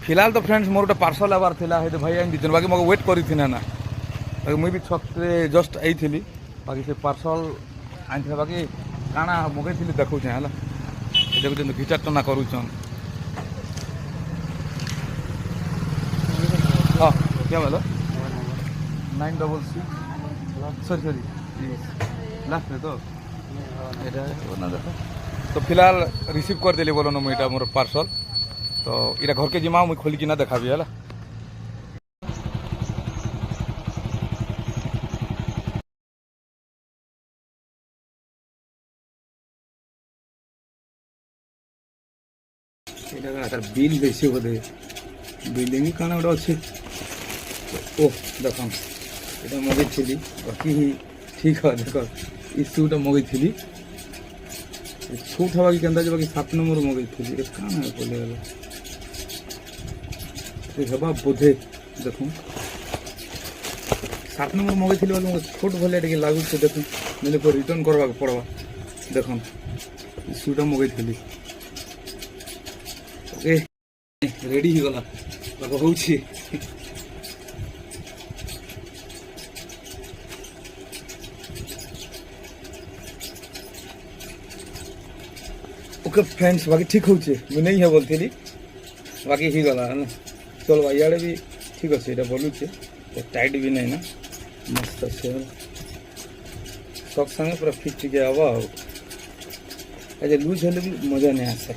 फिलहाल तो फ्रेंड्स मोर गोटे पार्सल आवार थिला हे भाई आनी दीजन बाकी मगे वेट करी ना बाकी मुई भी छकरे जस्ट आई थी बाकी से पार्सल आनी बाकी काଣା मगैली देखुचे है देखुन घिचार टना करुचन हाँ क्या बोलो 966 सॉरी लास्ट में तो तो फिलहाल रिसीव कर देली बोलो ना मुझे मोर पार्सल तो इरा घर के जिमा मुझे खोलिकी ना देखा है बिल बेसी बोधे बिलिंग कण गोटे अच्छे ओ देख ये मगई बाकी ठीक है देख इश्यूटा मगई छूट हवा कि केन्ता बाकी 7 नंबर मगई कण बोलेगला हवा बोधे देख 7 नंबर मगई बोले छोट भले टे लगुच देख मैंने रिटर्न करवा पड़वा देख इश्यूटा मगई ओके रेडी ही गला होची ओके फ्रेंड्स बाकी ठीक होचे मुझे नहीं है बोलती बाकी ही गला है ना चल भाई यार भी ठीक अच्छे ये बोलुचे तो टाइट भी नहीं ना मस्त अच्छे सब संगे पूरा फिट के हवा लूज हेल्ले भी मजा नहीं आसे